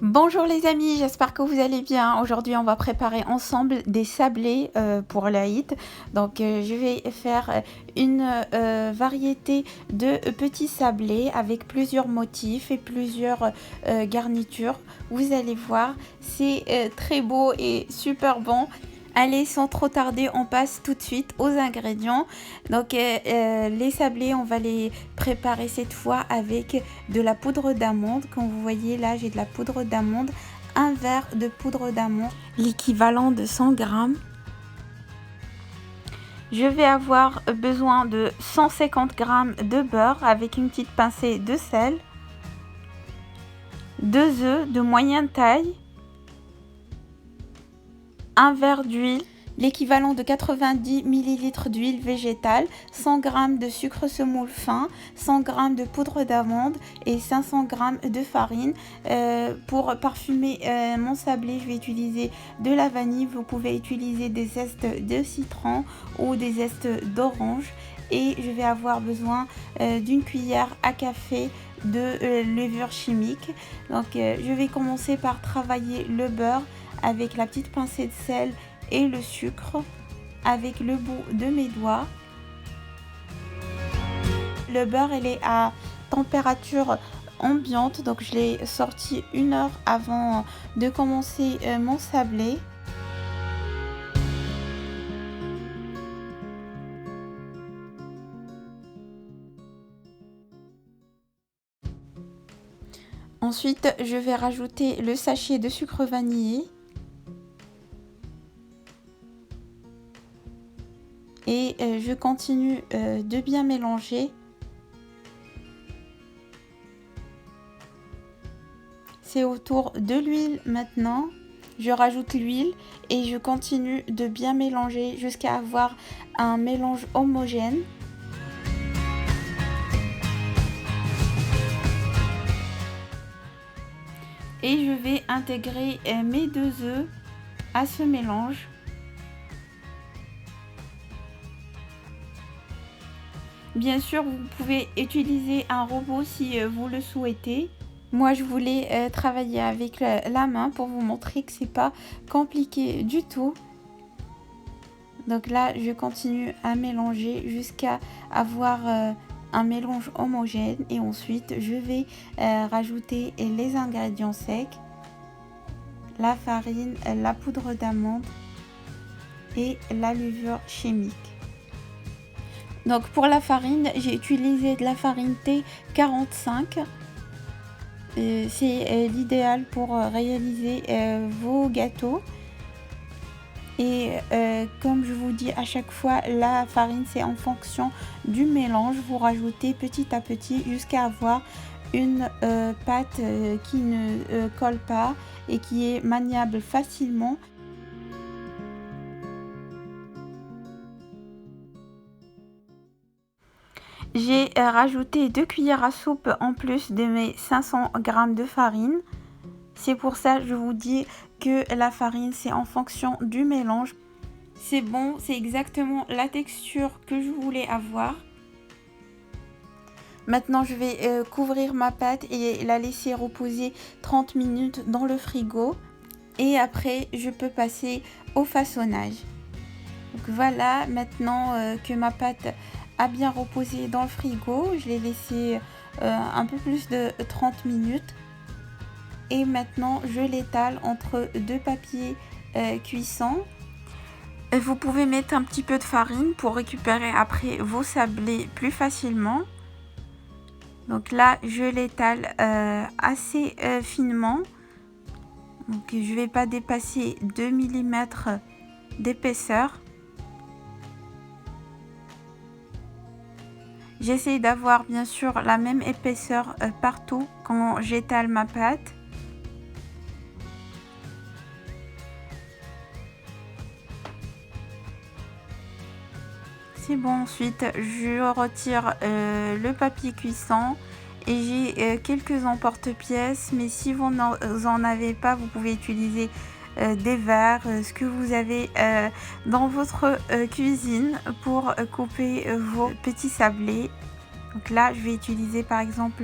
Bonjour les amis, j'espère que vous allez bien. Aujourd'hui, on va préparer ensemble des sablés pour l'Aïd. Donc, je vais faire une variété de petits sablés avec plusieurs motifs et plusieurs garnitures. Vous allez voir, c'est très beau et super bon. Allez, sans trop tarder, on passe tout de suite aux ingrédients. Donc, les sablés, on va les préparer cette fois avec de la poudre d'amande. Comme vous voyez là, j'ai de la poudre d'amande, un verre de poudre d'amande, l'équivalent de 100 grammes. Je vais avoir besoin de 150 grammes de beurre avec une petite pincée de sel, 2 œufs de moyenne taille, un verre d'huile, l'équivalent de 90 ml d'huile végétale, 100 g de sucre semoule fin, 100 g de poudre d'amande et 500 g de farine. Pour parfumer mon sablé, je vais utiliser de la vanille. Vous pouvez utiliser des zestes de citron ou des zestes d'orange. Et je vais avoir besoin d'une cuillère à café de levure chimique. Donc je vais commencer par travailler le beurre avec la petite pincée de sel et le sucre avec le bout de mes doigts. Le beurre il est à température ambiante, donc je l'ai sorti 1 heure avant de commencer mon sablé. Ensuite, je vais rajouter le sachet de sucre vanillé et je continue de bien mélanger. C'est au tour de l'huile maintenant. Je rajoute l'huile et je continue de bien mélanger jusqu'à avoir un mélange homogène. Et je vais intégrer mes 2 œufs à ce mélange. Bien sûr, vous pouvez utiliser un robot si vous le souhaitez. Moi, je voulais travailler avec la main pour vous montrer que c'est pas compliqué du tout. Donc là, je continue à mélanger jusqu'à avoir un mélange homogène et ensuite je vais rajouter les ingrédients secs, la farine, la poudre d'amande et la levure chimique. Donc pour la farine, j'ai utilisé de la farine T45. C'est l'idéal pour réaliser vos gâteaux. Et comme je vous dis à chaque fois, la farine c'est en fonction du mélange. Vous rajoutez petit à petit jusqu'à avoir une pâte qui ne colle pas et qui est maniable facilement. J'ai rajouté 2 cuillères à soupe en plus de mes 500 g de farine. C'est pour ça que je vous dis que la farine c'est en fonction du mélange. C'est bon, c'est exactement la texture que je voulais avoir. Maintenant je vais couvrir ma pâte et la laisser reposer 30 minutes dans le frigo. Et après je peux passer au façonnage. Donc voilà, maintenant que ma pâte a bien reposé dans le frigo, je l'ai laissé un peu plus de 30 minutes. Et maintenant je l'étale entre 2 papiers cuissants. Vous pouvez mettre un petit peu de farine pour récupérer après vos sablés plus facilement. Donc là je l'étale assez finement. Donc je ne vais pas dépasser 2 mm d'épaisseur. J'essaie d'avoir bien sûr la même épaisseur partout quand j'étale ma pâte. C'est bon, ensuite je retire le papier cuisson et j'ai quelques emporte-pièces, mais si vous n'en avez pas, vous pouvez utiliser des verres, ce que vous avez dans votre cuisine pour couper vos petits sablés. Donc là, je vais utiliser par exemple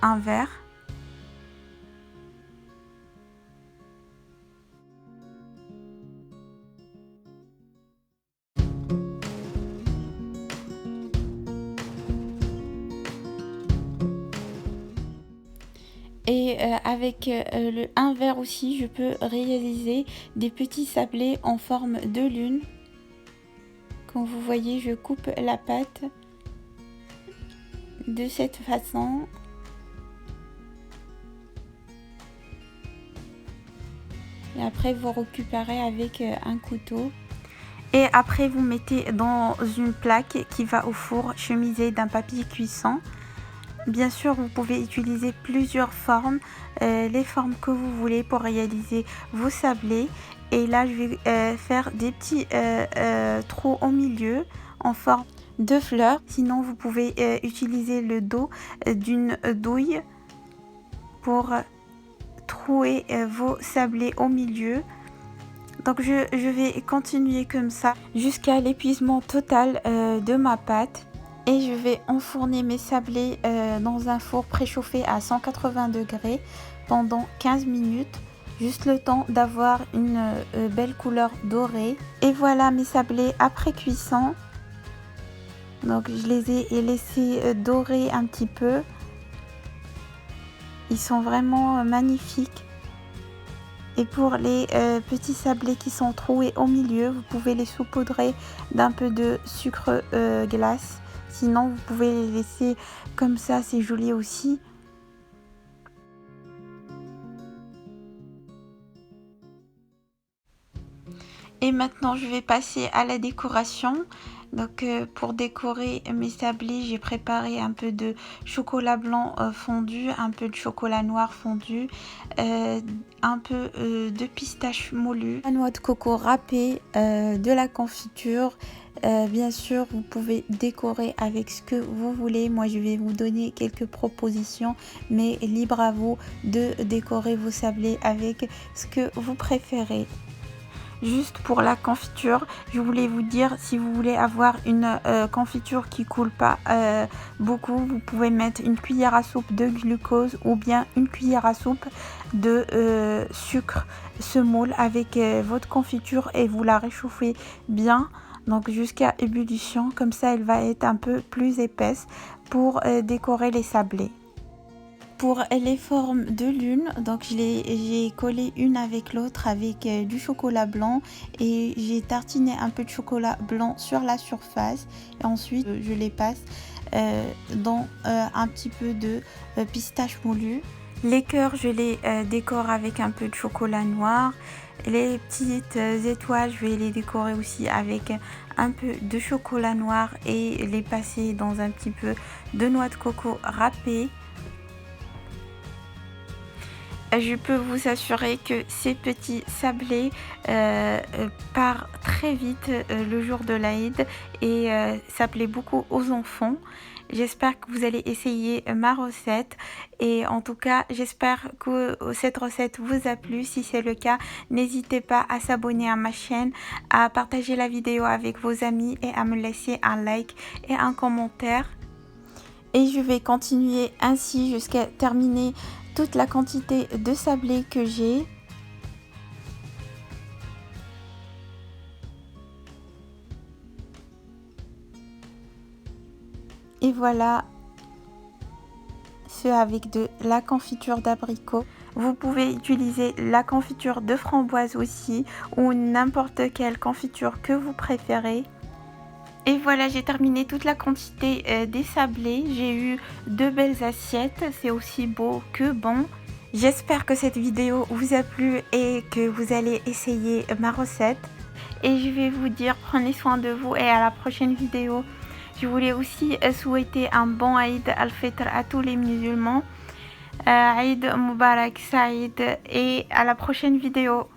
un verre. Et avec un verre aussi, je peux réaliser des petits sablés en forme de lune. Comme vous voyez, je coupe la pâte de cette façon. Et après, vous récupérez avec un couteau. Et après, vous mettez dans une plaque qui va au four chemisé d'un papier cuisson. Bien sûr, vous pouvez utiliser plusieurs formes, les formes que vous voulez pour réaliser vos sablés. Et là, je vais faire des petits trous au milieu en forme de fleurs. Sinon, vous pouvez utiliser le dos d'une douille pour trouer vos sablés au milieu. Donc je vais continuer comme ça jusqu'à l'épuisement total de ma pâte. Et je vais enfourner mes sablés dans un four préchauffé à 180 degrés pendant 15 minutes. Juste le temps d'avoir une belle couleur dorée. Et voilà mes sablés après cuisson. Donc je les ai laissés dorer un petit peu. Ils sont vraiment magnifiques. Et pour les petits sablés qui sont troués au milieu, vous pouvez les saupoudrer d'un peu de sucre glace. Sinon, vous pouvez les laisser comme ça, c'est joli aussi. Et maintenant, je vais passer à la décoration. Donc pour décorer mes sablés, j'ai préparé un peu de chocolat blanc fondu, un peu de chocolat noir fondu, un peu de pistache moulu, la noix de coco râpée, de la confiture. Bien sûr, vous pouvez décorer avec ce que vous voulez. Moi, je vais vous donner quelques propositions, mais libre à vous de décorer vos sablés avec ce que vous préférez. Juste pour la confiture, je voulais vous dire, si vous voulez avoir une confiture qui coule pas beaucoup, vous pouvez mettre une cuillère à soupe de glucose ou bien une cuillère à soupe de sucre semoule avec votre confiture et vous la réchauffez bien, donc jusqu'à ébullition, comme ça elle va être un peu plus épaisse pour décorer les sablés. Pour les formes de lune, donc j'ai collé une avec l'autre avec du chocolat blanc et j'ai tartiné un peu de chocolat blanc sur la surface et ensuite je les passe dans un petit peu de pistache moulu. Les cœurs, je les décore avec un peu de chocolat noir. Les petites étoiles, je vais les décorer aussi avec un peu de chocolat noir et les passer dans un petit peu de noix de coco râpée. Je peux vous assurer que ces petits sablés partent très vite le jour de l'Aïd et ça plaît beaucoup aux enfants. J'espère que vous allez essayer ma recette et en tout cas j'espère que cette recette vous a plu. Si c'est le cas, n'hésitez pas à s'abonner à ma chaîne, à partager la vidéo avec vos amis et à me laisser un like et un commentaire. Et je vais continuer ainsi jusqu'à terminer toute la quantité de sablé que j'ai. Et voilà, ce avec de la confiture d'abricot. Vous pouvez utiliser la confiture de framboise aussi ou n'importe quelle confiture que vous préférez. Et voilà, j'ai terminé toute la quantité des sablés. J'ai eu 2 belles assiettes, c'est aussi beau que bon. J'espère que cette vidéo vous a plu et que vous allez essayer ma recette. Et je vais vous dire, prenez soin de vous et à la prochaine vidéo. Je voulais aussi souhaiter un bon Aïd al-Fitr à tous les musulmans. Aïd Mubarak Saïd et à la prochaine vidéo.